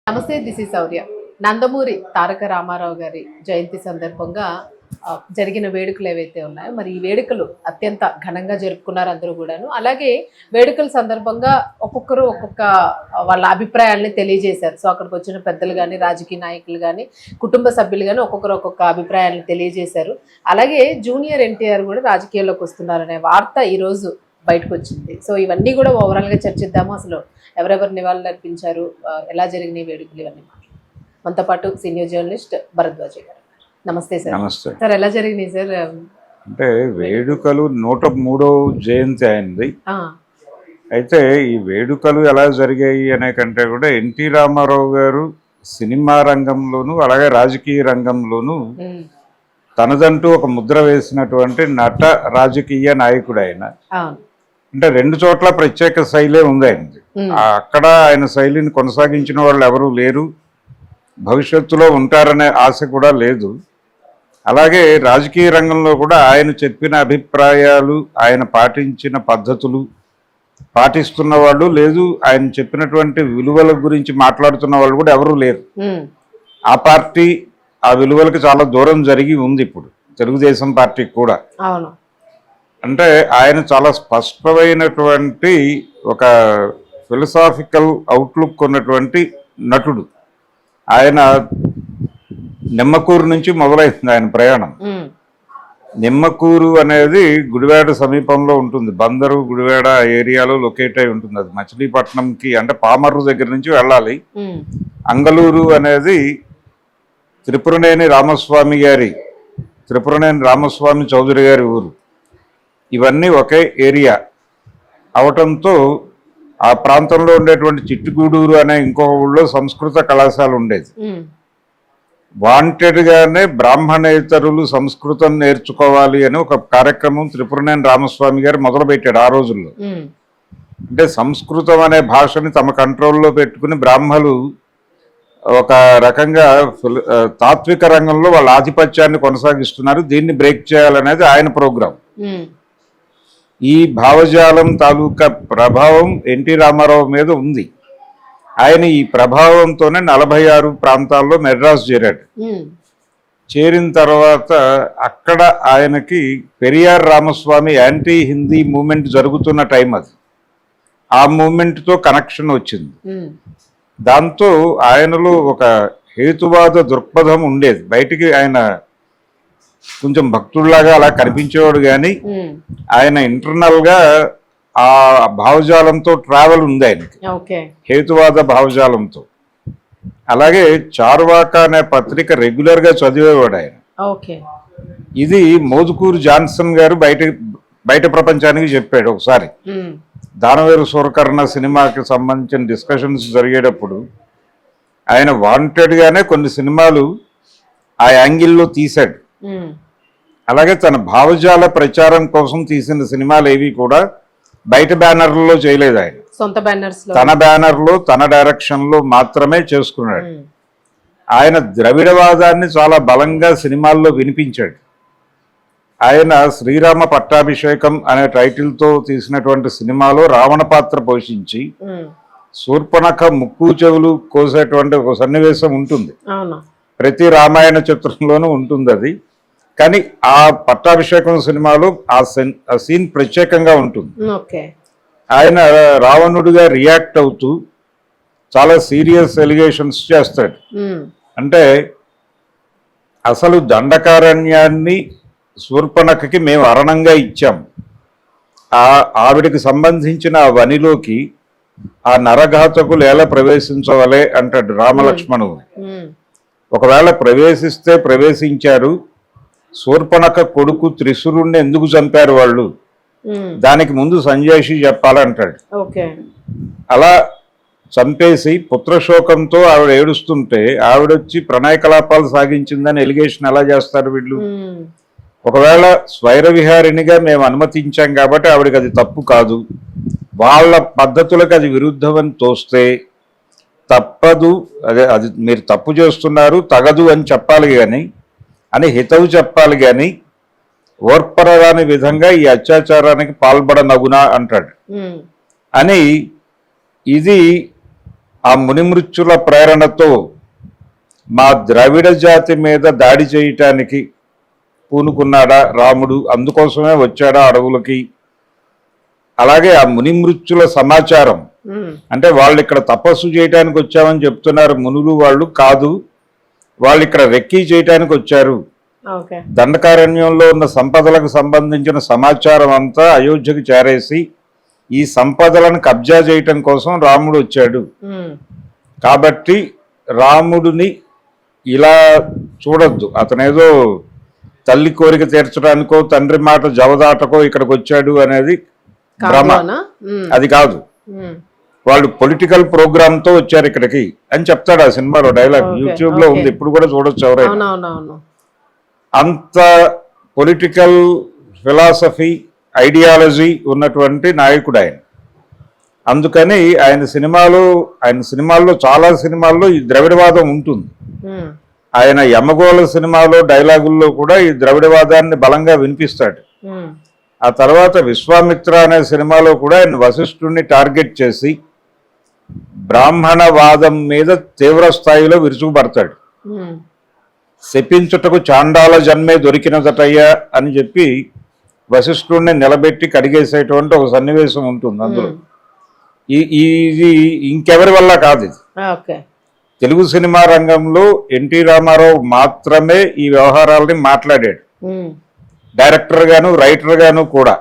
నమస్తే, this is శౌర్య. నందమూరి తారక రామారావు గారి జయంతి సందర్భంగా జరిగిన వేడుకలు ఏవైతే ఉన్నాయో, మరి ఈ వేడుకలు అత్యంత ఘనంగా జరుపుకున్నారు అందరూ కూడాను. అలాగే వేడుకల సందర్భంగా ఒక్కొక్కరు ఒక్కొక్క వాళ్ళ అభిప్రాయాల్ని తెలియజేశారు. సో అక్కడికి వచ్చిన పెద్దలు కానీ, రాజకీయ నాయకులు కానీ, కుటుంబ సభ్యులు కానీ ఒక్కొక్కరు ఒక్కొక్క అభిప్రాయాలను తెలియజేశారు. అలాగే జూనియర్ ఎన్టీఆర్ కూడా రాజకీయాల్లోకి వస్తున్నారనే వార్త ఈరోజు బయటకు వచ్చింది. సో ఇవన్నీ కూడా ఓవరాల్గా చర్చిద్దాము. అసలు ఎవరెవరు నివాళులు అర్పించారు, ఎలా జరిగినాయి వేడుకలు, ఇవన్నీ మనతో పాటు సీనియర్ జర్నలిస్ట్ భరద్వాజ గారు. నమస్తే సార్. నమస్తే సార్, ఎలా జరిగినాయి సార్? అంటే వేడుకలు 103వ జయంతి అయింది. అయితే ఈ వేడుకలు ఎలా జరిగాయి అనే కంటే కూడా ఎన్టీ రామారావు గారు సినిమా రంగంలోను అలాగే రాజకీయ రంగంలోను తనదంటూ ఒక ముద్ర వేసినటువంటి నట రాజకీయ నాయకుడు ఆయన. అంటే రెండు చోట్ల ప్రత్యేక శైలే ఉంది ఆయనది. అక్కడ ఆయన శైలిని కొనసాగించిన వాళ్ళు ఎవరూ లేరు, భవిష్యత్తులో ఉంటారనే ఆశ కూడా లేదు. అలాగే రాజకీయ రంగంలో కూడా ఆయన చెప్పిన అభిప్రాయాలు, ఆయన పాటించిన పద్ధతులు పాటిస్తున్న వాళ్ళు లేదు, ఆయన చెప్పినటువంటి విలువల గురించి మాట్లాడుతున్న వాళ్ళు కూడా ఎవరూ లేరు. ఆ పార్టీ ఆ విలువలకు చాలా దూరం జరిగి ఉంది ఇప్పుడు తెలుగుదేశం పార్టీకి కూడా. అంటే ఆయన చాలా స్పష్టమైనటువంటి ఒక ఫిలసాఫికల్ అవుట్లుక్ ఉన్నటువంటి నటుడు. ఆయన నిమ్మకూరు నుంచి మొదలైంది ఆయన ప్రయాణం. నిమ్మకూరు అనేది గుడివాడ సమీపంలో ఉంటుంది, బందరు గుడివాడ ఏరియాలో లొకేట్ అయి ఉంటుంది. అది మచిలీపట్నంకి అంటే పామర్రు దగ్గర నుంచి వెళ్ళాలి. అంగలూరు అనేది త్రిపురనేని రామస్వామి చౌదరి గారి ఊరు. ఇవన్నీ ఒకే ఏరియా అవటంతో ఆ ప్రాంతంలో ఉండేటువంటి చిట్టుగూడూరు అనే ఇంకో ఊళ్ళో సంస్కృత కళాశాల ఉండేది. వాంటెడ్గానే బ్రాహ్మణేతరులు సంస్కృతం నేర్చుకోవాలి అని ఒక కార్యక్రమం త్రిపురనేని రామస్వామి గారు మొదలుపెట్టాడు ఆ రోజుల్లో. అంటే సంస్కృతం అనే భాషని తమ కంట్రోల్లో పెట్టుకుని బ్రాహ్మలు ఒక రకంగా తాత్విక రంగంలో వాళ్ళ ఆధిపత్యాన్ని కొనసాగిస్తున్నారు, దీన్ని బ్రేక్ చేయాలనేది ఆయన ప్రోగ్రాం. ఈ భావజాలం తాలూకా ప్రభావం ఎన్టీ రామారావు మీద ఉంది. ఆయన ఈ ప్రభావంతోనే 46 ప్రాంతాల్లో మెడ్రాస్ చేరాడు. చేరిన తర్వాత అక్కడ ఆయనకి పెరియార్ రామస్వామి యాంటీ హిందీ మూమెంట్ జరుగుతున్న టైం అది. ఆ మూమెంట్తో కనెక్షన్ వచ్చింది. దాంతో ఆయనలో ఒక హేతువాద దృక్పథం ఉండేది. బయటికి ఆయన కొంచెం భక్తుడిలాగా అలా కనిపించేవాడు, కానీ ఆయన ఇంటర్నల్ గా ఆ భావజాలంతో ట్రావెల్ ఉంది ఆయనకి, హేతువాద భావజాలంతో. అలాగే చార్వాక అనే పత్రిక రెగ్యులర్ గా చదివేవాడు ఆయన. ఇది మోదుకూరు జాన్సన్ గారు బయట ప్రపంచానికి చెప్పాడు ఒకసారి. దానవేరు సూరకర్ణ సినిమాకి సంబంధించిన డిస్కషన్స్ జరిగేటప్పుడు ఆయన వాంటెడ్ గానే కొన్ని సినిమాలు ఆ యాంగిల్లో తీశాడు. అలాగే తన భావజాల ప్రచారం కోసం తీసిన సినిమాలు ఏవి కూడా బయట బ్యానర్లలో చేయలేదు. ఆయన సొంత బ్యానర్స్, తన బ్యానర్లో తన డైరెక్షన్ లో మాత్రమే చేసుకున్నాడు. ఆయన ద్రవిడవాదాన్ని చాలా బలంగా సినిమాల్లో వినిపించాడు. ఆయన శ్రీరామ పట్టాభిషేకం అనే టైటిల్తో తీసినటువంటి సినిమాలో రావణ పాత్ర పోషించి శూర్పణఖ ముక్కు చెవులు కోసేటువంటి ఒక సన్నివేశం ఉంటుంది. ప్రతి రామాయణ చిత్రంలోనూ ఉంటుంది అది. కానీ ఆ పట్టాభిషేకం సినిమాలో ఆ సీన్ ప్రత్యేకంగా ఉంటుంది. ఆయన రావణుడిగా రియాక్ట్ అవుతూ చాలా సీరియస్ ఎలిగేషన్స్ చేస్తాడు. అంటే అసలు దండకారణ్యాన్ని శూర్పణఖకి మేము అరణంగా ఇచ్చాం, ఆవిడికి సంబంధించిన ఆ వనిలోకి ఆ నరఘాతకులు ఎలా ప్రవేశించవలే అంటాడు రామలక్ష్మణుడు. ఒకవేళ ప్రవేశిస్తే ప్రవేశించారు, శూర్పణఖ కొడుకు త్రిశూరుణ్ణి ఎందుకు చంపారు వాళ్ళు, దానికి ముందు సంజయషి చెప్పాలంటాడు. అలా చంపేసి పుత్రశోకంతో ఆవిడ ఏడుస్తుంటే ఆవిడొచ్చి ప్రణయకలాపాలు సాగించిందని ఎలిగేషన్ ఎలా చేస్తారు వీళ్ళు? ఒకవేళ స్వైర విహారిణిగా మేము అనుమతించాం కాబట్టి ఆవిడకి అది తప్పు కాదు, వాళ్ళ పద్ధతులకు అది విరుద్ధమని తోస్తే తప్పదు, అది మీరు తప్పు చేస్తున్నారు, తగదు అని చెప్పాలి అని హితవు చెప్పాలి, కానీ ఓర్పరరాని విధంగా ఈ అత్యాచారానికి పాల్పడనగునా అంటాడు. అని ఇది ఆ మునిమృత్యుల ప్రేరణతో మా ద్రవిడ జాతి మీద దాడి చేయటానికి పూనుకున్నాడా రాముడు, అందుకోసమే వచ్చాడా అడవులకి? అలాగే ఆ మునిమృత్యుల సమాచారం, అంటే వాళ్ళు ఇక్కడ తపస్సు చేయటానికి వచ్చామని చెప్తున్నారు మునులు, వాళ్ళు కాదు, వాళ్ళు ఇక్కడ రెక్కీ చేయటానికి వచ్చారు. దండకారణ్యంలో ఉన్న సంపదలకు సంబంధించిన సమాచారం అంతా అయోధ్యకు చేరేసి ఈ సంపదలను కబ్జా చేయటం కోసం రాముడు వచ్చాడు. కాబట్టి రాముడిని ఇలా చూడొద్దు, అతనేదో తల్లి కోరిక తీర్చడానికో తండ్రి మాట జవదాటకో ఇక్కడికి వచ్చాడు అనేది భ్రమ, అది కాదు. వాళ్ళు పొలిటికల్ ప్రోగ్రామ్ తో వచ్చారు ఇక్కడికి అని చెప్తాడు ఆ సినిమాలో డైలాగ్, యూట్యూబ్ లో ఉంది, ఇప్పుడు కూడా చూడొచ్చు ఎవరైనా. అంత పొలిటికల్ ఫిలాసఫీ ఐడియాలజీ ఉన్నటువంటి నాయకుడు ఆయన. అందుకని ఆయన సినిమాల్లో చాలా సినిమాల్లో ఈ ద్రవిడవాదం ఉంటుంది. ఆయన యమగోళ సినిమాలో డైలాగుల్లో కూడా ఈ ద్రవిడవాదాన్ని బలంగా వినిపిస్తాడు. ఆ తర్వాత విశ్వామిత్ర అనే సినిమాలో కూడా ఆయన వశిష్ఠుడిని టార్గెట్ చేసి బ్రాహ్మణవాదం మీద తీవ్ర స్థాయిలో విరుచుకుపడతాడు. శపించుటకు చాండాల జన్మే దొరికినదటయ్యా అని చెప్పి వశిష్ఠుడిని నిలబెట్టి కడిగేసేటువంటి ఒక సన్నివేశం ఉంటుంది అందులో. ఇది ఇంకెవరి వల్ల కాదు, ఇది తెలుగు సినిమా రంగంలో ఎన్టీ రామారావు మాత్రమే ఈ వ్యవహారాలని మాట్లాడాడు, డైరెక్టర్ గాను రైటర్ గాను కూడా.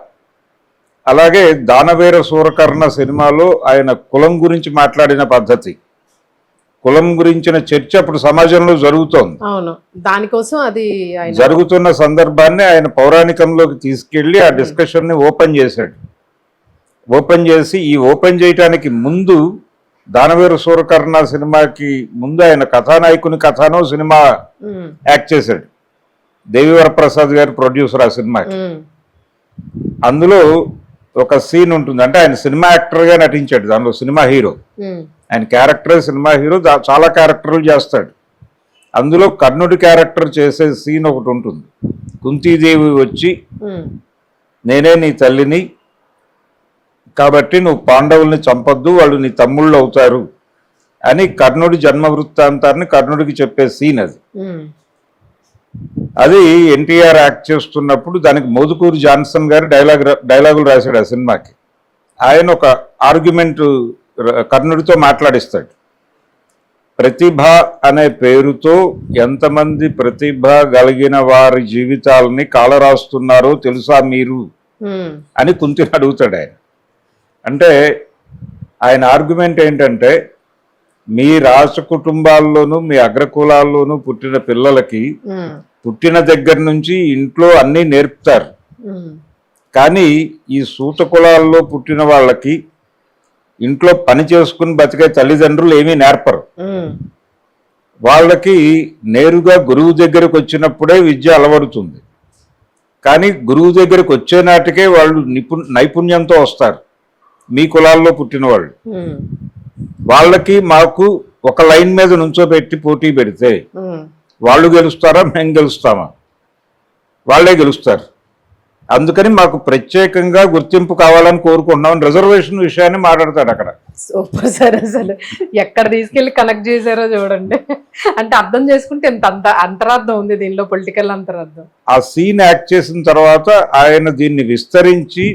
అలాగే దానవీర సూరకర్ణ సినిమాలో ఆయన కులం గురించి మాట్లాడిన పద్ధతి, కులం గురించిన చర్చ అప్పుడు సమాజంలో జరుగుతోంది. దానికోసం అది జరుగుతున్న సందర్భాన్ని ఆయన పౌరాణికంలోకి తీసుకెళ్లి ఆ డిస్కషన్ ని ఓపెన్ చేశాడు. ఓపెన్ చేసి ఈ ఓపెన్ చేయటానికి ముందు దానవీర సూరకర్ణ సినిమాకి ముందు ఆయన కథానాయకుని కథానో సినిమా యాక్ట్ చేశాడు. దేవివర ప్రసాద్ గారు ప్రొడ్యూసర్ ఆ సినిమాకి. అందులో ఒక సీన్ ఉంటుంది, అంటే ఆయన సినిమా యాక్టర్ గా నటించాడు, దానిలో సినిమా హీరో. ఆయన క్యారెక్టర్ సినిమా హీరో, చాలా క్యారెక్టర్లు చేస్తాడు. అందులో కర్ణుడి క్యారెక్టర్ చేసే సీన్ ఒకటి ఉంటుంది. కుంతీదేవి వచ్చి నేనే నీ తల్లిని కాబట్టి నువ్వు పాండవుల్ని చంపొద్దు, వాళ్ళు నీ తమ్ముళ్ళు అవుతారు అని కర్ణుడి జన్మ వృత్తాంతాన్ని కర్ణుడికి చెప్పే సీన్ అది. అది ఎన్టీఆర్ యాక్ట్ చేస్తున్నప్పుడు దానికి మోదుకూరి జాన్సన్ గారు డైలాగులు రాశాడు ఆ సినిమాకి. ఆయన ఒక ఆర్గ్యుమెంట్ కర్ణుడితో మాట్లాడిస్తాడు. ప్రతిభ అనే పేరుతో ఎంతమంది ప్రతిభ కలిగిన వారి జీవితాలని కాలరాస్తున్నారో తెలుసా మీరు అని కుంతిని అడుగుతాడు ఆయన. అంటే ఆయన ఆర్గ్యుమెంట్ ఏంటంటే, మీ రాష్ట్ర కుటుంబాల్లోనూ మీ అగ్రకులాల్లోనూ పుట్టిన పిల్లలకి పుట్టిన దగ్గర నుంచి ఇంట్లో అన్నీ నేర్పుతారు, కానీ ఈ సూత కులాల్లో పుట్టిన వాళ్ళకి ఇంట్లో పని చేసుకుని బతికే తల్లిదండ్రులు ఏమీ నేర్పరు. వాళ్ళకి నేరుగా గురువు దగ్గరకు వచ్చినప్పుడే విద్య అలవడుతుంది, కానీ గురువు దగ్గరకు వచ్చే నాటికే వాళ్ళు నైపుణ్యంతో వస్తారు. మీ కులాల్లో పుట్టిన వాళ్ళు, వాళ్ళకి మాకు ఒక లైన్ మీద నుంచోబెట్టి పోటీ పెడితే వాళ్ళు గెలుస్తారా మేము గెలుస్తామా? వాళ్ళే గెలుస్తారు. అందుకని మాకు ప్రత్యేకంగా గుర్తింపు కావాలని కోరుకుంటున్నాం. రిజర్వేషన్ విషయాన్ని మాట్లాడతాడు అక్కడ. సూపర్ సార్, అసలు ఎక్కడ తీసుకెళ్లి కనెక్ట్ చేశారో చూడండి. అంటే అర్థం చేసుకుంటే ఎంత అంతరార్థం ఉంది దీనిలో, పొలిటికల్ అంతరార్థం. ఆ సీన్ యాక్ట్ చేసిన తర్వాత ఆయన దీన్ని విస్తరించి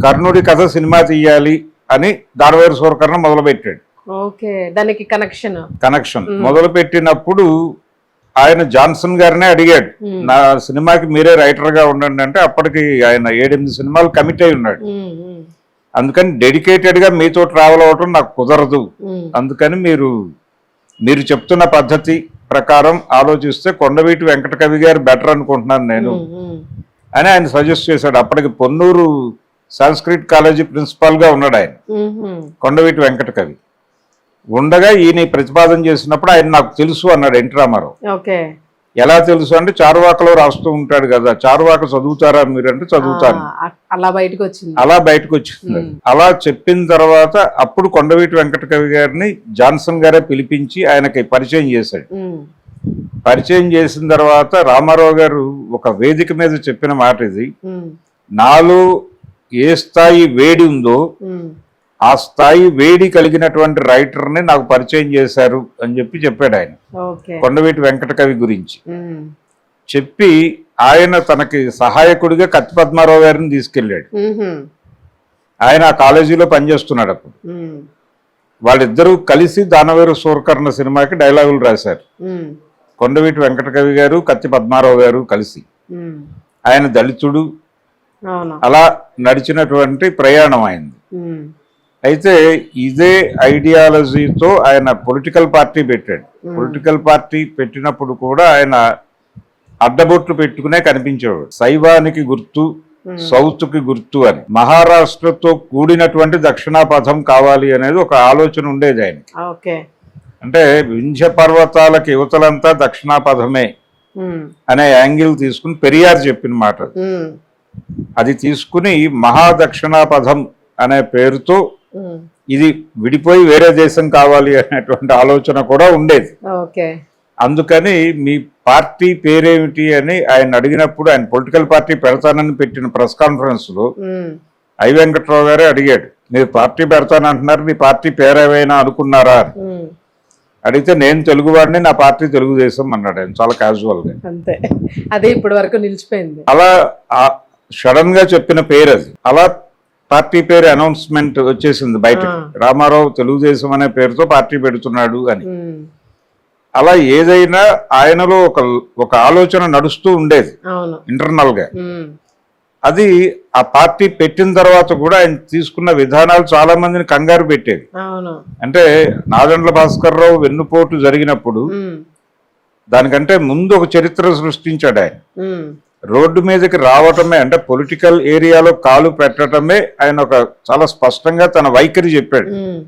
కర్ణుడి కథ సినిమా తీయాలి అని దానవీర సూరకర్ణ మొదలుపెట్టాడు. ఓకే, దానికి కనెక్షన్ మొదలు పెట్టినప్పుడు ఆయన జాన్సన్ గారినే అడిగాడు, నా సినిమాకి మీరే రైటర్ గా ఉండండి అంటే, అప్పటికి ఆయన 7-8 సినిమాలు కమిట్ అయి ఉన్నాడు. అందుకని డెడికేటెడ్ గా మీతో ట్రావెల్ అవటం నాకు కుదరదు, అందుకని మీరు చెప్తున్న పద్ధతి ప్రకారం ఆలోచిస్తే కొండవీటి వెంకట కవి గారు బెటర్ అనుకుంటున్నాను నేను అని ఆయన సజెస్ట్ చేశాడు. అప్పటికి పొన్నూరు సంస్కృత్ కాలేజీ ప్రిన్సిపాల్ గా ఉన్నాడు ఆయన, కొండవీటి వెంకట కవి. ఉండగా ఈయన ప్రతిపాదన చేసినప్పుడు ఆయన నాకు తెలుసు అన్నాడు ఎన్టీ రామారావు. ఎలా తెలుసు అంటే, చారువాకలో రాస్తూ ఉంటాడు కదా, చారువాక చదువుతారా మీరు అంటే చదువుతాను, అలా బయటకు వచ్చింది. అలా చెప్పిన తర్వాత అప్పుడు కొండవీటి వెంకట కవి గారిని జాన్సన్ గారే పిలిపించి ఆయనకి పరిచయం చేశాడు. పరిచయం చేసిన తర్వాత రామారావు గారు ఒక వేదిక మీద చెప్పిన మాట ఇది, నాలో ఏ స్థాయి వేడి ఉందో ఆ స్థాయి వేడి కలిగినటువంటి రైటర్ని నాకు పరిచయం చేశారు అని చెప్పాడు ఆయన ఓకే. కొండవీటి వెంకట కవి గురించి. ఉమ్. చెప్పి ఆయన తనకి సహాయకుడిగా కత్తి పద్మారావు గారిని తీసుకెళ్ళాడు. ఉహుం. ఆయన ఆ కాలేజీలో పనిచేస్తున్నాడు అప్పుడు. ఉమ్. వాళ్ళిద్దరూ కలిసి దానవేరు సూరకర్ణ సినిమాకి డైలాగులు రాశారు. ఉమ్. కొండవీటి వెంకట కవి గారు కత్తి పద్మారావు గారు కలిసి. ఉమ్. ఆయన దళితుడు, అవును. అలా నడిచినటువంటి ప్రయాణం అయింది. ఉమ్. అయితే ఇదే ఐడియాలజీతో ఆయన పొలిటికల్ పార్టీ పెట్టాడు. పొలిటికల్ పార్టీ పెట్టినప్పుడు కూడా ఆయన అడ్డబొట్లు పెట్టుకునే కనిపించేవాడు. శైవానికి గుర్తు, సౌత్కి గుర్తు అని. మహారాష్ట్రతో కూడినటువంటి దక్షిణాపథం కావాలి అనేది ఒక ఆలోచన ఉండేది ఆయనకి. ఓకే. అంటే వింధ్య పర్వతాలకు యువతలంతా దక్షిణాపథమే ఉమ్. అనే యాంగిల్ తీసుకుని పెరియార్ చెప్పిన మాట ఉమ్. అది తీసుకుని మహాదక్షిణాపథం అనే పేరుతో ఉమ్. ఇది విడిపోయి వేరే దేశం కావాలి అనేటువంటి ఆలోచన కూడా ఉండేది. ఓకే. అందుకని మీ పార్టీ పేరేమిటి అని ఆయన అడిగినప్పుడు, ఆయన పొలిటికల్ పార్టీ పెడతానని పెట్టిన ప్రెస్ కాన్ఫరెన్స్ లో ఉమ్. ఐ వెంకట్రావు గారే అడిగాడు, మీరు పార్టీ పెడతానంటున్నారు, మీ పార్టీ పేరేమైనా అనుకున్నారా అని. ఉమ్. అడిగితే నేను తెలుగువాడిని, నా పార్టీ తెలుగుదేశం అన్నాడు ఆయన చాలా క్యాజువల్ గా. అంతే, అదే ఇప్పటి వరకు నిలిచిపోయింది. అలా సడన్ గా చెప్పిన పేరు అది. అలా పార్టీ పేరు అనౌన్స్మెంట్ వచ్చేసింది బయటకు, రామారావు తెలుగుదేశం అనే పేరుతో పార్టీ పెడుతున్నాడు అని. ఉమ్. అలా ఏదైనా ఆయనలో ఒక ఆలోచన నడుస్తూ ఉండేది అవును. ఇంటర్నల్ గా. ఉమ్. అది ఆ పార్టీ పెట్టిన తర్వాత కూడా ఆయన తీసుకున్న విధానాలు చాలా మందిని కంగారు పెట్టేవి. అవును. అంటే నాదెండ్ల భాస్కర్ రావు వెన్నుపోటు జరిగినప్పుడు ఉమ్. దానికంటే ముందు ఒక చరిత్ర సృష్టించాడు ఆయన. ఉమ్. రోడ్డు మీదకి రావటమే, అంటే పొలిటికల్ ఏరియాలో కాలు పెట్టడమే ఆయన ఒక చాలా స్పష్టంగా తన వైఖరి చెప్పాడు. ఉమ్.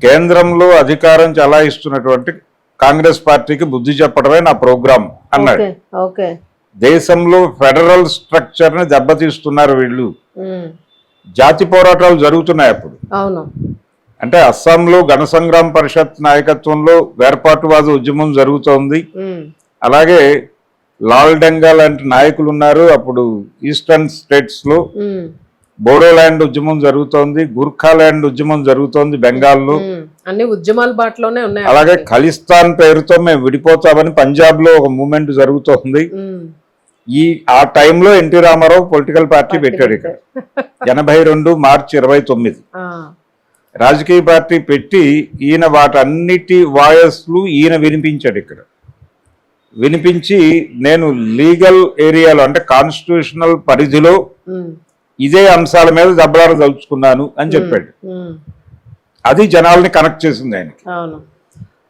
కేంద్రంలో అధికారం చలాయిస్తున్నటువంటి కాంగ్రెస్ పార్టీకి బుద్ధి చెప్పడమే నా ప్రోగ్రాం అన్నాడు. ఓకే. ఓకే. దేశంలో ఫెడరల్ స్ట్రక్చర్ ని దెబ్బతీస్తున్నారు వీళ్ళు, ఉమ్. జాతి పోరాటాలు జరుగుతున్నాయి అప్పుడు. అవును. అంటే అస్సాంలో గణ సంగ్రామ పరిషత్ నాయకత్వంలో వేర్పాటువాద ఉద్యమం జరుగుతోంది. ఉమ్. అలాగే లాల్ డెంగా లాంటి నాయకులు ఉన్నారు అప్పుడు. ఈస్టర్న్ స్టేట్స్ లో ఉమ్. బోడోల్యాండ్ ఉద్యమం జరుగుతోంది, గుర్ఖాల్యాండ్ ఉద్యమం జరుగుతోంది బెంగాల్లో. అన్ని ఉద్యమాల బాటలోనే ఉన్నాయి. అలాగే ఖలిస్తాన్ పేరుతో మేము విడిపోతామని పంజాబ్ లో ఒక మూవ్మెంట్ జరుగుతోంది. ఆ టైంలో ఎన్టీ రామారావు పొలిటికల్ పార్టీ పెట్టాడు ఇక్కడ 82 మార్చి 29. రాజకీయ పార్టీ పెట్టి ఈయన వాటన్నిటి వాయస్లు ఈయన వినిపించాడు ఇక్కడ. వినిపించి నేను లీగల్ ఏరియాలో అంటే కాన్స్టిట్యూషనల్ పరిధిలో ఇదే అంశాల మీద దెబ్బలాట దలుచుకున్నాను అని చెప్పాడు. అది జనాల్ని కనెక్ట్ చేసింది ఆయనకి.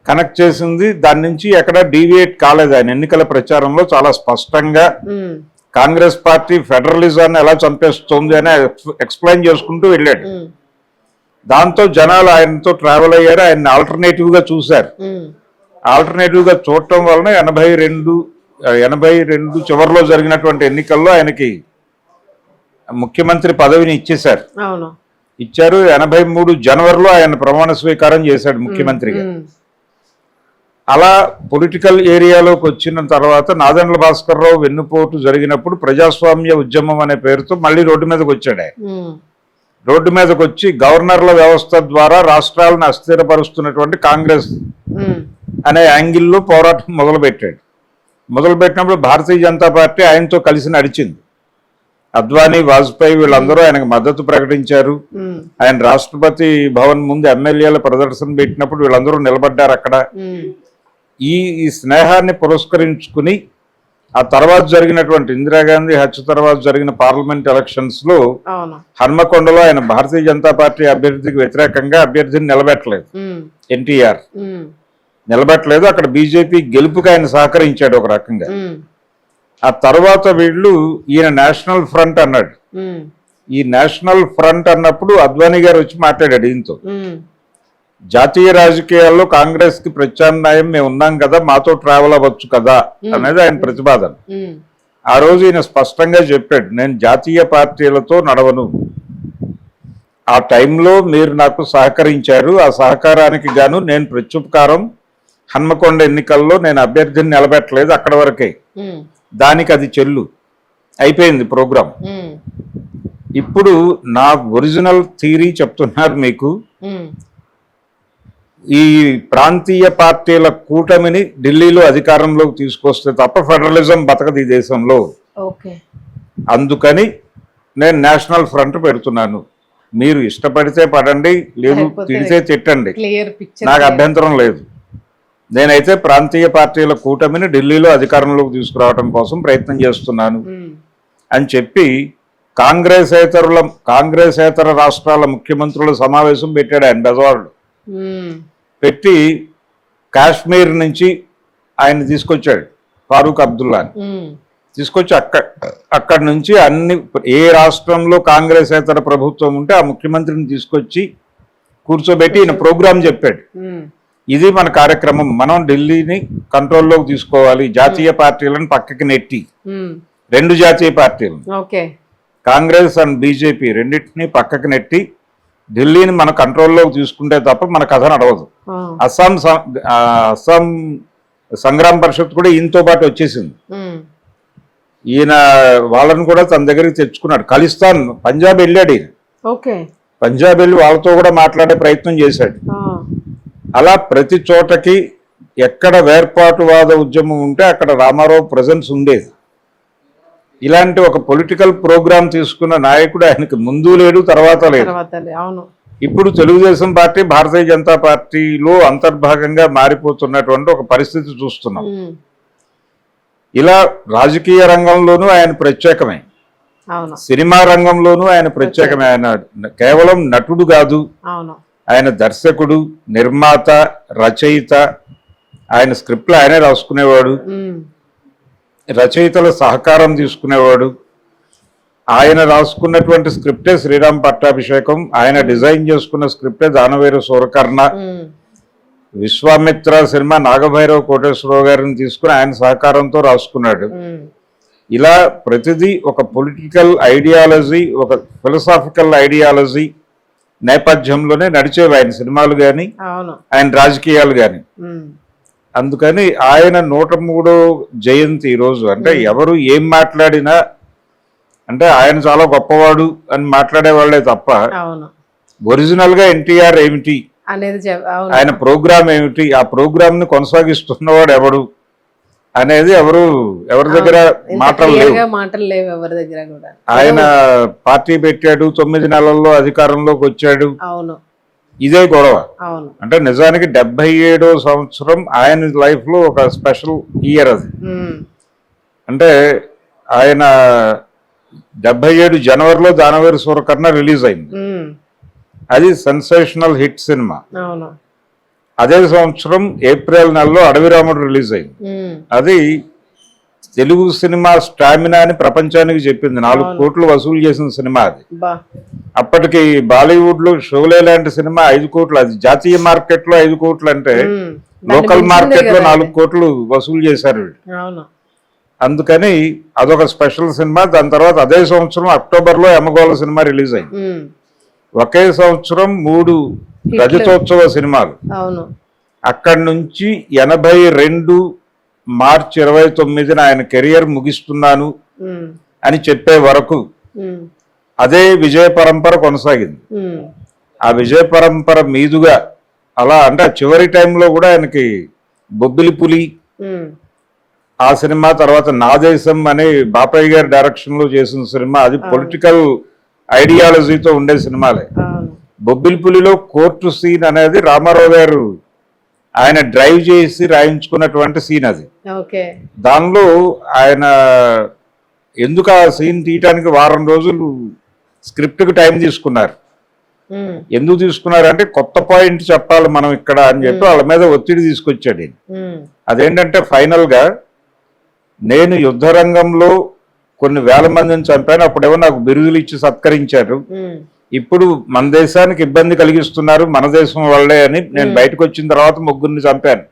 కనెక్ట్ చేసింది, దాని నుంచి ఎక్కడ డీవియేట్ కాలేదు ఆయన. ఎన్నికల ప్రచారంలో చాలా స్పష్టంగా కాంగ్రెస్ పార్టీ ఫెడరలిజాన్ని ఎలా చంపేస్తుంది అని ఎక్స్ప్లెయిన్ చేసుకుంటూ వెళ్ళాడు. దాంతో జనాలు ఆయనతో ట్రావెల్ అయ్యారు, ఆయన ఆల్టర్నేటివ్ గా చూశారు. ఆల్టర్నేటివ్ గా చూడటం వలన 82 చివరిలో జరిగినటువంటి ఎన్నికల్లో ఆయనకి ముఖ్యమంత్రి పదవిని ఇచ్చేశారు. ఇచ్చారు. 83 జనవరిలో ఆయన ప్రమాణ స్వీకారం చేశాడు ముఖ్యమంత్రిగా. అలా పొలిటికల్ ఏరియాలోకి వచ్చిన తర్వాత నాదెండ్ల భాస్కర్ రావు వెన్నుపోటు జరిగినప్పుడు ప్రజాస్వామ్య ఉద్యమం అనే పేరుతో మళ్ళీ రోడ్డు మీదకి వచ్చాడు ఆయన. రోడ్డు మీదకి వచ్చి గవర్నర్ల వ్యవస్థ ద్వారా రాష్ట్రాలను అస్థిరపరుస్తున్నటువంటి కాంగ్రెస్ అనే యాంగిల్లో పోరాటం మొదలుపెట్టాడు. మొదలుపెట్టినప్పుడు భారతీయ జనతా పార్టీ ఆయనతో కలిసి నడిచింది. అద్వానీ, వాజ్పేయి వీళ్ళందరూ ఆయనకు మద్దతు ప్రకటించారు. ఆయన రాష్ట్రపతి భవన్ ముందు ఎమ్మెల్యేల ప్రదర్శన పెట్టినప్పుడు వీళ్ళందరూ నిలబడ్డారు అక్కడ. ఈ స్నేహాన్ని పురస్కరించుకుని ఆ తర్వాత జరిగినటువంటి ఇందిరాగాంధీ హత్య తర్వాత జరిగిన పార్లమెంట్ ఎలక్షన్స్ లో హన్మకొండలో ఆయన భారతీయ జనతా పార్టీ అభ్యర్థికి వ్యతిరేకంగా అభ్యర్థిని నిలబెట్టలేదు. ఎన్టీఆర్ నిలబెట్టలేదు. అక్కడ బీజేపీ గెలుపుకి ఆయన సహకరించాడు ఒక రకంగా. ఆ తర్వాత వీళ్ళు ఈయన నేషనల్ ఫ్రంట్ అన్నాడు. ఈ నేషనల్ ఫ్రంట్ అన్నప్పుడు అద్వానీ గారు వచ్చి మాట్లాడాడు ఈయనతో. జాతీయ రాజకీయాల్లో కాంగ్రెస్ కి ప్రత్యామ్నాయం మేము ఉన్నాం కదా, మాతో ట్రావెల్ అవ్వచ్చు కదా అనేది ఆయన ప్రతిపాదన. ఆ రోజు ఈయన స్పష్టంగా చెప్పాడు, నేను జాతీయ పార్టీలతో నడవను. ఆ టైంలో మీరు నాకు సహకరించారు, ఆ సహకారానికి గాను నేను ప్రత్యుపకారం హన్మకొండ ఎన్నికల్లో నేను అభ్యర్థిని నిలబెట్టలేదు, అక్కడ వరకే, దానికి అది చెల్లు, అయిపోయింది ప్రోగ్రాం. ఇప్పుడు నా ఒరిజినల్ థియరీ చెప్తున్నారు మీకు. ఈ ప్రాంతీయ పార్టీల కూటమిని ఢిల్లీలో అధికారంలోకి తీసుకొస్తే తప్ప ఫెడరలిజం బతకదు ఈ దేశంలో. ఓకే. అందుకని నేను నేషనల్ ఫ్రంట్ పెడుతున్నాను. మీరు ఇష్టపడితే పడండి, లేదు తిడితే తిట్టండి, నాకు అభ్యంతరం లేదు. నేనైతే ప్రాంతీయ పార్టీల కూటమిని ఢిల్లీలో అధికారంలోకి తీసుకురావడం కోసం ప్రయత్నం చేస్తున్నాను అని చెప్పి కాంగ్రెసేతర రాష్ట్రాల ముఖ్యమంత్రుల సమావేశం పెట్టాడు ఆయన బెజవాడలో. పెట్టి కాశ్మీర్ నుంచి ఆయన తీసుకొచ్చాడు, ఫారూక్ అబ్దుల్లాని తీసుకొచ్చి అక్కడి నుంచి ఏ రాష్ట్రంలో కాంగ్రెసేతర ప్రభుత్వం ఉంటే ఆ ముఖ్యమంత్రిని తీసుకొచ్చి కూర్చోబెట్టి ఈయన ప్రోగ్రాం చెప్పాడు. ఇది మన కార్యక్రమం, మనం ఢిల్లీని కంట్రోల్లోకి తీసుకోవాలి, జాతీయ పార్టీలను పక్కకి నెట్టి, రెండు జాతీయ పార్టీలు కాంగ్రెస్ అండ్ బీజేపీ రెండింటినీ పక్కకి నెట్టి ఢిల్లీని మన కంట్రోల్లోకి తీసుకుంటే తప్ప మన కథ నడవదు. అస్సాం సంగ్రామ్ పరిషత్ కూడా ఈయనతో పాటు వచ్చేసింది. ఈయన వాళ్ళని కూడా తన దగ్గరికి తెచ్చుకున్నాడు. ఖలిస్తాన్ పంజాబ్ వెళ్ళాడు ఈయన. పంజాబ్ వెళ్ళి వాళ్ళతో కూడా మాట్లాడే ప్రయత్నం చేశాడు. అలా ప్రతి చోటకి ఎక్కడ వేర్పాటువాద ఉద్యమం ఉంటే అక్కడ రామారావు ప్రజెన్స్ ఉండేది. ఇలాంటి ఒక పొలిటికల్ ప్రోగ్రామ్ తీసుకున్న నాయకుడు ఆయనకి ముందు లేడు, తర్వాత లేదు. ఇప్పుడు తెలుగుదేశం పార్టీ భారతీయ జనతా పార్టీలో అంతర్భాగంగా మారిపోతున్నటువంటి ఒక పరిస్థితి చూస్తున్నాం. ఇలా రాజకీయ రంగంలోనూ ఆయన ప్రత్యేకమే, సినిమా రంగంలోనూ ఆయన ప్రత్యేకమే. ఆయన కేవలం నటుడు కాదు, ఆయన దర్శకుడు, నిర్మాత, రచయిత. ఆయన స్క్రిప్ట్లు ఆయనే రాసుకునేవాడు, రచయితల సహకారం తీసుకునేవాడు. ఆయన రాసుకున్నటువంటి స్క్రిప్టే శ్రీరామ్ పట్టాభిషేకం, ఆయన డిజైన్ చేసుకున్న స్క్రిప్టే దానవేరు సూరకర్ణ. విశ్వామిత్ర సినిమా నాగభైరవ కోటేశ్వరరావు గారిని తీసుకుని ఆయన సహకారంతో రాసుకున్నాడు. ఇలా ప్రతిదీ ఒక పొలిటికల్ ఐడియాలజీ, ఒక ఫిలసాఫికల్ ఐడియాలజీ నేపథ్యంలోనే నడిచేవి ఆయన సినిమాలు కానీ ఆయన రాజకీయాలు కానీ. అందుకని ఆయన 103వ జయంతి ఈరోజు. అంటే ఎవరు ఏం మాట్లాడినా అంటే ఆయన చాలా గొప్పవాడు అని మాట్లాడే వాళ్ళే తప్ప ఒరిజినల్ గా ఎన్టీఆర్ ఏమిటి అనేది, ఆయన ప్రోగ్రామ్ ఏమిటి, ఆ ప్రోగ్రామ్ ని కొనసాగిస్తున్నవాడు ఎవడు అనేది ఎవరి దగ్గర మాటలు లేవు ఎవరి దగ్గర కూడా. ఆయన పార్టీ పెట్టాడు, 9 నెలల్లో అధికారంలోకి వచ్చాడు, ఇదే గొడవ. అంటే నిజానికి 77వ సంవత్సరం ఆయన లైఫ్ లో ఒక స్పెషల్ ఇయర్ అది. అంటే ఆయన 77 జనవరిలో దానవేరు సూరకర్ణ రిలీజ్ అయింది. అది సెన్సేషనల్ హిట్ సినిమా. అదే సంవత్సరం ఏప్రిల్ నెలలో అడవి రాముడు రిలీజ్ అయింది. అది తెలుగు సినిమా స్టామినా అని ప్రపంచానికి చెప్పింది. 4 కోట్లు వసూలు చేసిన సినిమా అది. అప్పటికి బాలీవుడ్ లో షోలే లాంటి సినిమా 5 కోట్లు, అది జాతీయ మార్కెట్ లో 5 కోట్లు అంటే లోకల్ మార్కెట్ లో 4 కోట్లు వసూలు చేశారు. అందుకని అదొక స్పెషల్ సినిమా. దాని తర్వాత అదే సంవత్సరం అక్టోబర్ లో యమగోళ సినిమా రిలీజ్ అయింది. ఒకే సంవత్సరం 3 రజతోత్సవ సినిమాలు. అక్కడి నుంచి 82 మార్చి 29న ఆయన కెరియర్ ముగిస్తున్నాను అని చెప్పే వరకు అదే విజయ పరంపర కొనసాగింది. ఆ విజయ పరంపర మీదుగా అలా అంటే చివరి టైంలో కూడా ఆయనకి బొబ్బిలి పులి ఆ సినిమా, తర్వాత నా దేశం అని బాపయ్య గారి డైరెక్షన్ లో చేసిన సినిమా, అది పొలిటికల్ ఐడియాలజీతో ఉండే సినిమాలే. బొబ్బిలి పులిలో కోర్టు సీన్ అనేది రామారావు గారు ఆయన డ్రైవ్ చేసి రాయించుకున్నటువంటి సీన్ అది. దానిలో ఆయన ఎందుకు ఆ సీన్ తీయటానికి వారం రోజులు స్క్రిప్ట్ కి టైం తీసుకున్నారు. ఎందుకు తీసుకున్నారంటే కొత్త పాయింట్ చెప్పాలి మనం ఇక్కడ అని చెప్పి వాళ్ళ మీద ఒత్తిడి తీసుకొచ్చాడు. అదేంటంటే ఫైనల్ గా నేను యుద్ధ రంగంలో కొన్ని వేల మందిని చంపాను, అప్పుడేమో నాకు బిరుదులు ఇచ్చి సత్కరించారు, ఇప్పుడు మన దేశానికి ఇబ్బంది కలిగిస్తున్నారు మన దేశం వాళ్ళే అని నేను బయటకు వచ్చిన తర్వాత 3 చంపాను,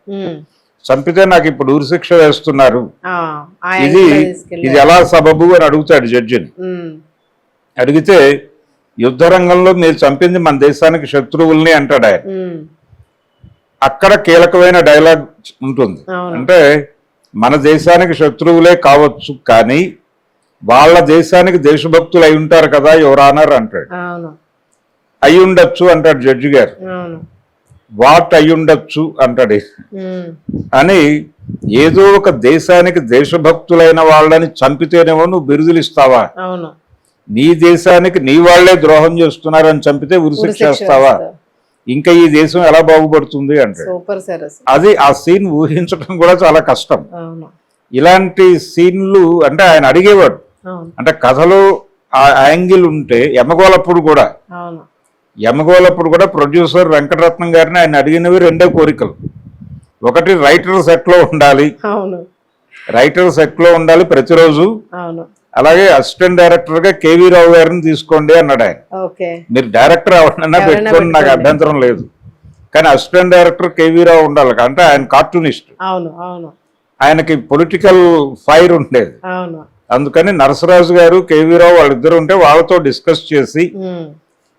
చంపితే నాకు ఇప్పుడు ఉరిశిక్ష వేస్తున్నారు, ఇది ఎలా సబబు అని అడుగుతాడు జడ్జిని. అడిగితే యుద్ధ రంగంలో మీరు చంపింది మన దేశానికి శత్రువుల్ని అంటాడు ఆయన. అక్కడ కీలకమైన డైలాగ్ ఉంటుంది. అంటే మన దేశానికి శత్రువులే కావచ్చు కానీ వాళ్ళ దేశానికి దేశభక్తులు అయి ఉంటారు కదా ఎవరానర్ అంటాడు. అవును అయి ఉండొచ్చు అంటాడు జడ్జి గారు. అవును వాట్ అయి ఉండొచ్చు అంటాడు అని. ఏదో ఒక దేశానికి దేశభక్తులైన వాళ్ళని చంపితేనేమో నువ్వు బిరుదులు ఇస్తావా? అవును నీ దేశానికి నీ వాళ్లే ద్రోహం చేస్తున్నారని చంపితే ఉరిశిక్ష చేస్తావా? ఇంకా ఈ దేశం ఎలా బాగుపడుతుంది అంటే సూపర్ సార్. అది ఆ సీన్ ఊహించడం కూడా చాలా కష్టం. అవును ఇలాంటి సీన్లు అంటే ఆయన అడిగేవాడు. అవును అంటే కథలో ఆ యాంగిల్ ఉంటే యమగోళప్పుడు కూడా అవును ప్రొడ్యూసర్ వెంకటరత్నం గారిని ఆయన అడిగినవి రెండే కోరికలు. ఒకటి రైటర్ సెట్ లో ఉండాలి, అవును రైటర్ సెట్ లో ఉండాలి ప్రతిరోజు. అవును అలాగే అసిస్టెంట్ డైరెక్టర్ గా కేవీ రావు గారిని తీసుకోండి అన్నాడు ఆయన. ఓకే మీరు డైరెక్టర్ ఎవరినైనా పెట్టుకోండి, నాకు అభ్యంతరం లేదు, కానీ అసిస్టెంట్ డైరెక్టర్ కేవీ రావు ఉండాలి. అంటే ఆయన కార్టూనిస్ట్, అవును అవును ఆయనకి పొలిటికల్ ఫైర్ ఉండేది. అవును అందుకని నరసరాజు గారు కేవీ రావు వాళ్ళిద్దరు ఉంటే వాళ్ళతో డిస్కస్ చేసి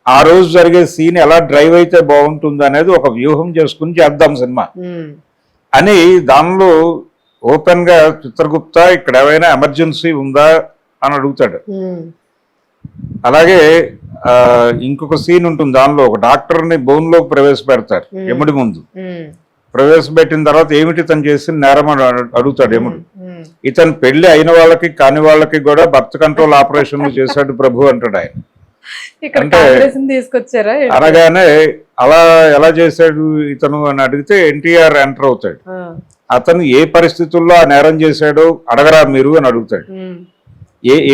ఆ రోజు జరిగే సీన్ ఎలా డ్రైవ్ అయితే బాగుంటుంది అనేది ఒక వ్యూహం చేసుకుని చేద్దాం సినిమా అని. దానిలో ఓపెన్ గా చిత్రగుప్త ఇక్కడ ఏమైనా ఎమర్జెన్సీ ఉందా అని అడుగుతాడు. అలాగే ఇంకొక సీన్ ఉంటుంది దానిలో, ఒక డాక్టర్ ని బోన్ లోకి ప్రవేశపెడతారు ఎముడి ముందు. ప్రవేశపెట్టిన తర్వాత ఏమిటి తను చేసిన నేరం అని అడుగుతాడు ఎముడు. ఇతను పెళ్లి అయిన వాళ్ళకి కాని వాళ్ళకి కూడా బర్త్ కంట్రోల్ ఆపరేషన్లు చేశాడు ప్రభు అంటాడు ఆయన. అంటే తీసుకొచ్చారా అనగానే అలా ఎలా చేశాడు ఇతను అని అడిగితే ఎన్టీఆర్ ఎంటర్ అవుతాడు. అతను ఏ పరిస్థితుల్లో ఆ నేరం చేశాడో అడగరా మీరు అని అడుగుతాడు.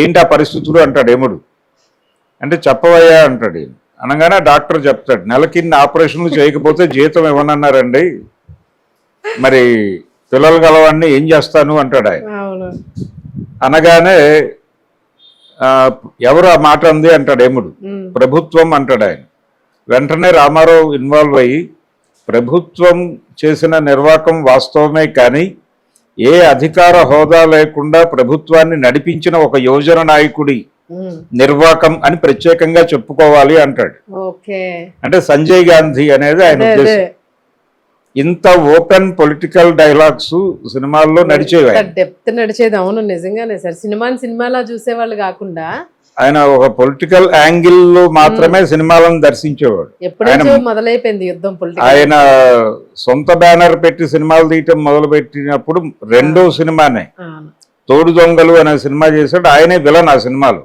ఏంటి ఆ పరిస్థితులు అంటాడు ఎముడు. అంటే చెప్పవయ్యా అంటాడు. అనగానే డాక్టర్ చెప్తాడు, నెలకి ఆపరేషన్లు చేయకపోతే జీతం ఇవ్వనన్నారండి, మరి పిల్లలు గలవాడిని ఏం చేస్తాను అంటాడు ఆయన. అనగానే ఎవరు ఆ మాట అంది అంటాడు ఎముడు. ప్రభుత్వం అంటాడు ఆయన. వెంటనే రామారావు ఇన్వాల్వ్ అయ్యి, ప్రభుత్వం చేసిన నిర్వాకం వాస్తవమే, కానీ ఏ అధికార హోదా లేకుండా ప్రభుత్వాన్ని నడిపించిన ఒక యువజన నాయకుడి నిర్వాకం అని ప్రత్యేకంగా చెప్పుకోవాలి అంటాడు. అంటే సంజయ్ గాంధీ అనేది ఆయన ఉద్దేశం. ఇంత ఓపెన్ పొలిటికల్ డైలాగ్స్ సినిమాల్లో నడిచేవి, డెప్త్ నడిచేది. అవును నిజంగానే సార్. సినిమాలా చూసేవాళ్ళు కాకుండా ఆయన ఒక పొలిటికల్ యాంగిల్ లో మాత్రమే సినిమాలను దర్శించేవాడు. మొదలైపోయింది యుద్ధం. ఆయన సొంత బ్యానర్ పెట్టి సినిమాలు తీయటం మొదలు పెట్టినప్పుడు రెండో సినిమానే తోడు దొంగలు అనే సినిమా చేశాడు. ఆయనే విలన్ ఆ సినిమాలో.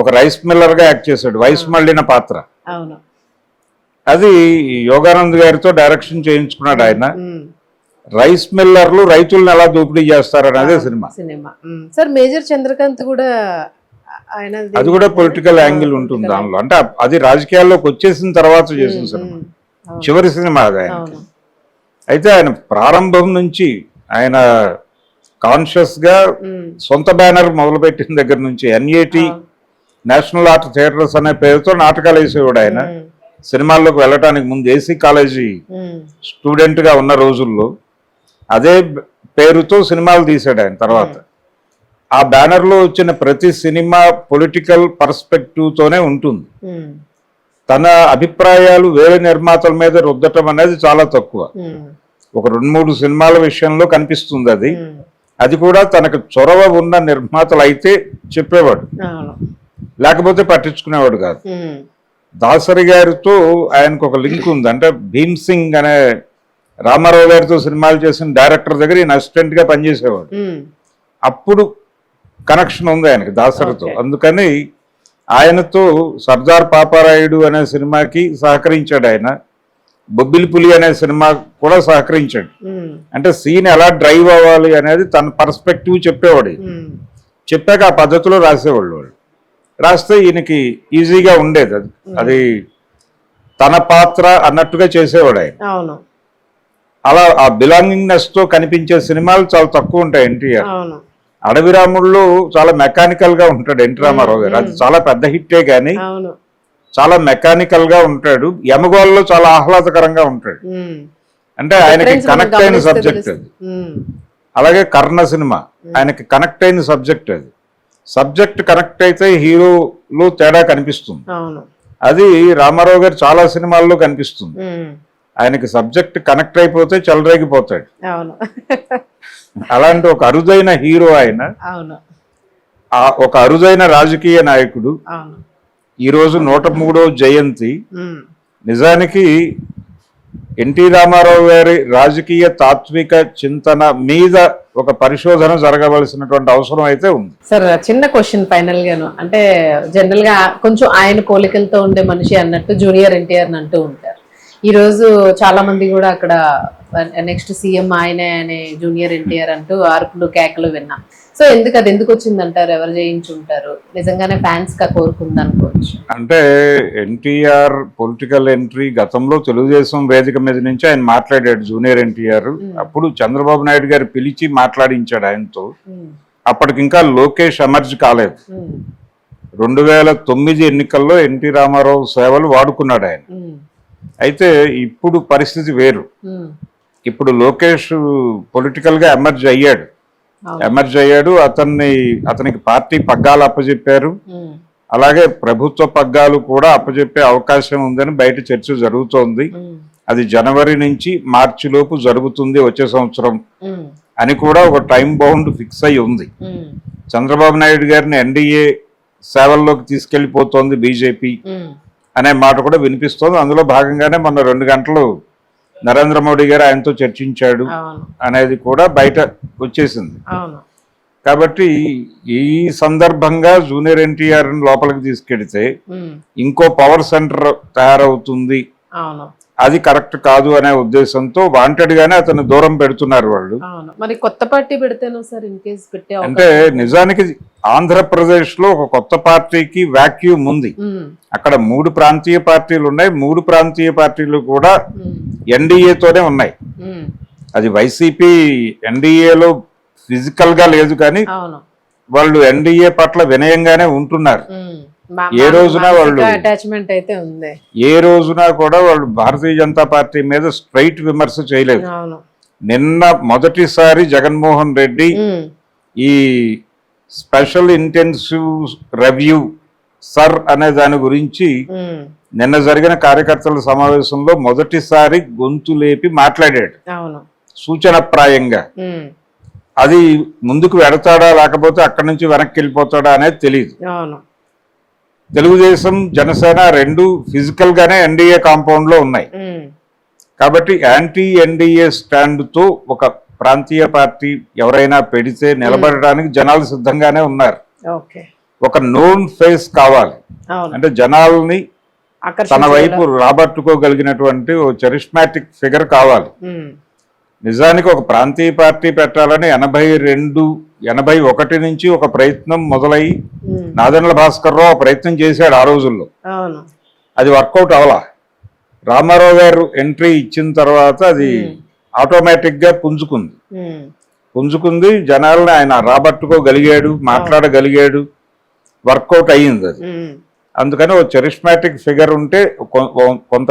ఒక రైస్ మిల్లర్ గా యాక్ట్ చేశాడు, వయసు మళ్ళిన పాత్ర. అది యోగానంద్ గారితో డైరెక్షన్ చేయించుకున్నాడు ఆయన. రైస్ మిల్లర్లు రైతులను ఎలా దోపిడీ చేస్తారు అనేది సినిమా. సార్ మేజర్ చంద్రకాంత్ కూడా అది కూడా పొలిటికల్ యాంగిల్ ఉంటుంది దానిలో. అంటే అది రాజకీయాల్లోకి వచ్చేసిన తర్వాత చేసిన సినిమా, చివరి సినిమా అది ఆయన. అయితే ఆయన ప్రారంభం నుంచి ఆయన కాన్షియస్ గా సొంత బ్యానర్ మొదలుపెట్టిన దగ్గర నుంచి NAT నేషనల్ ఆర్ట్ థియేటర్స్ అనే పేరుతో నాటకాలు వేసేవాడు ఆయన. సినిమాల్లోకి వెళ్ళటానికి ముందు AC కాలేజీ స్టూడెంట్ గా ఉన్న రోజుల్లో అదే పేరుతో సినిమాలు తీసాడు ఆయన. తర్వాత ఆ బ్యానర్ లో వచ్చిన ప్రతి సినిమా పొలిటికల్ పర్స్పెక్టివ్ తోనే ఉంటుంది. తన అభిప్రాయాలు వేరే నిర్మాతల మీద రుద్దటం అనేది చాలా తక్కువ. ఒక 2-3 సినిమాల విషయంలో కనిపిస్తుంది అది. అది కూడా తనకు చొరవ ఉన్న నిర్మాతలు అయితే చెప్పేవాడు, లేకపోతే పట్టించుకునేవాడు కాదు. దాసరి గారితో ఆయనకు ఒక లింక్ ఉంది. అంటే భీమ్ సింగ్ అనే రామారావు గారితో సినిమాలు చేసిన డైరెక్టర్ దగ్గర ఈయన అసిస్టెంట్ గా పనిచేసేవాడు. అప్పుడు కనెక్షన్ ఉంది ఆయనకి దాసరితో. అందుకని ఆయనతో సర్దార్ పాపారాయుడు అనే సినిమాకి సహకరించాడు ఆయన. బొబ్బిలి పులి అనే సినిమా కూడా సహకరించాడు. అంటే సీన్ ఎలా డ్రైవ్ అవ్వాలి అనేది తన పర్స్పెక్టివ్ చెప్పేవాడు. చెప్పాక ఆ పద్ధతిలో రాసేవాళ్ళు. వాళ్ళు రాస్తే ఈయనకి ఈజీగా ఉండేది. అది తన పాత్ర అన్నట్టుగా చేసేవాడు ఆయన. అలా ఆ బిలాంగింగ్నెస్ తో కనిపించే సినిమాలు చాలా తక్కువ ఉంటాయి ఎన్టీఆర్. అడవి రాముళ్ళు చాలా మెకానికల్ గా ఉంటాడు ఎన్టీ రామారావు గారు. అది చాలా పెద్ద హిట్టే గానీ చాలా మెకానికల్ గా ఉంటాడు. యమగోళలో చాలా ఆహ్లాదకరంగా ఉంటాడు. అంటే ఆయనకి కనెక్ట్ అయిన సబ్జెక్ట్ అది. అలాగే కర్ణ సినిమా ఆయనకి కనెక్ట్ అయిన సబ్జెక్ట్ అది. సబ్జెక్ట్ కనెక్ట్ అయితే హీరోలో తేడా కనిపిస్తుంది. అది రామారావు గారు చాలా సినిమాల్లో కనిపిస్తుంది. ఆయనకి సబ్జెక్ట్ కనెక్ట్ అయిపోతే చెలరేగిపోతాడు. అలాంటి ఒక అరుదైన హీరో ఆయన. ఒక అరుదైన రాజకీయ నాయకుడు. అవును. ఈరోజు 103వ జయంతి. ఉమ్, నిజానికి ఎన్టీ రామారావు గారి రాజకీయ తాత్విక చింతన మీద ఒక పరిశోధన జరగవలసినటువంటి అవసరం అయితే ఉంది. సార్ చిన్న క్వశ్చన్ ఫైనల్ గాను, అంటే జనరల్ గా కొంచెం ఆయన పోలికలతో ఉండే మనిషి అన్నట్టు జూనియర్ ఎన్టీఆర్ అంటూ ఉంటారు. ఈ రోజు చాలా మంది కూడా అక్కడ నెక్స్ట్ సీఎం ఆయనే అనే జూనియర్ ఎన్టీఆర్ అంటూ అరుపులు కేకలు విన్నాం. సో ఎందుకు వచ్చిందంటారు? ఎవరు చేయించుంటారు? నిజంగానే ఫ్యాన్స్ గా కోరుకుంది అనుకోవచ్చు. అంటే ఎన్టీఆర్ పొలిటికల్ ఎంట్రీ గతంలో తెలుగుదేశం వేదిక మీద నుంచి ఆయన మాట్లాడాడు జూనియర్ ఎన్టీఆర్. అప్పుడు చంద్రబాబు నాయుడు గారు పిలిచి మాట్లాడించాడు ఆయనతో. అప్పటికింకా లోకేష్ ఎమర్జ్ కాలేదు. 2009 ఎన్నికల్లో ఎన్టీ రామారావు సేవలు వాడుకున్నాడు ఆయన. అయితే ఇప్పుడు పరిస్థితి వేరు. ఇప్పుడు లోకేష్ పొలిటికల్ గా ఎమర్జ్ అయ్యాడు. అతనికి పార్టీ పగ్గాలు అప్పచెప్పారు. అలాగే ప్రభుత్వ పగ్గాలు కూడా అప్పచెప్పే అవకాశం ఉందని బయట చర్చ జరుగుతోంది. అది జనవరి నుంచి మార్చి లోపు జరుగుతుంది వచ్చే సంవత్సరం అని కూడా ఒక టైం బౌండ్ ఫిక్స్ అయి ఉంది. చంద్రబాబు నాయుడు గారిని ఎన్డీఏ సేవల్లోకి తీసుకెళ్లిపోతోంది బీజేపీ అనే మాట కూడా వినిపిస్తోంది. అందులో భాగంగానే మొన్న 2 గంటలు నరేంద్ర మోడీ గారు ఆయనతో చర్చించాడు అనేది కూడా బయట వచ్చేసింది. కాబట్టి ఈ సందర్భంగా జూనియర్ ఎన్టీఆర్ లోపలికి తీసుకెడితే ఇంకో పవర్ సెంటర్ తయారవుతుంది, అది కరెక్ట్ కాదు అనే ఉద్దేశంతో వాంటెడ్ గానే అతను దూరం పెడుతున్నారు వాళ్ళు. మరి కొత్త పార్టీ పెడితేనో సార్ ఇన్ కేస్ పెట్టే అంటే నిజానికి ఆంధ్రప్రదేశ్ లో ఒక కొత్త పార్టీకి వాక్యూమ్ ఉంది. అక్కడ 3 ప్రాంతీయ పార్టీలు ఉన్నాయి. 3 ప్రాంతీయ పార్టీలు కూడా ఎన్డీఏతోనే ఉన్నాయి. అది వైసీపీ ఎన్డీఏలో ఫిజికల్ గా లేదు, కానీ వాళ్ళు ఎన్డీఏ పట్ల వినయంగానే ఉంటున్నారు. ఏ రోజున వాళ్ళు అటాచ్మెంట్ అయితే ఉంది. ఏ రోజున కూడా వాళ్ళు భారతీయ జనతా పార్టీ మీద స్ట్రైట్ విమర్శ చేయలేదు. నిన్న మొదటిసారి జగన్మోహన్ రెడ్డి ఈ స్పెషల్ ఇంటెన్సివ్ రివ్యూ సర్ అనే దాని గురించి నిన్న జరిగిన కార్యకర్తల సమావేశంలో మొదటిసారి గొంతు లేపి మాట్లాడాడు సూచనప్రాయంగా. అది ముందుకు వెడతాడా లేకపోతే అక్కడి నుంచి వెనక్కి వెళ్ళిపోతాడా అనేది తెలియదు. తెలుగుదేశం జనసేన 2 ఫిజికల్ గానే ఎన్డీఏ కాంపౌండ్ లో ఉన్నాయి. కాబట్టి యాంటీ ఎన్డీఏ స్టాండ్ తో ఒక ప్రాంతీయ పార్టీ ఎవరైనా పెడితే నిలబడడానికి జనాలు సిద్ధంగానే ఉన్నారు. ఒక నోన్ ఫేస్ కావాలి, అంటే జనాల్ని తన వైపు రాబట్టుకోగలిగినటువంటి ఓ చరిష్మాటిక్ ఫిగర్ కావాలి. నిజానికి ఒక ప్రాంతీయ పార్టీ పెట్టాలని 81 నుంచి ఒక ప్రయత్నం మొదలై నాదెండ్ల భాస్కర్ రావు ప్రయత్నం చేశాడు ఆ రోజుల్లో. అది వర్కౌట్ అవలా. రామారావు గారు ఎంట్రీ ఇచ్చిన తర్వాత అది ఆటోమేటిక్ గా పుంజుకుంది. జనాలను ఆయన రాబట్టుకోగలిగాడు, మాట్లాడగలిగాడు, వర్కౌట్ అయ్యింది అది. అందుకని ఒక చరిష్మాటిక్ ఫిగర్ ఉంటే కొంత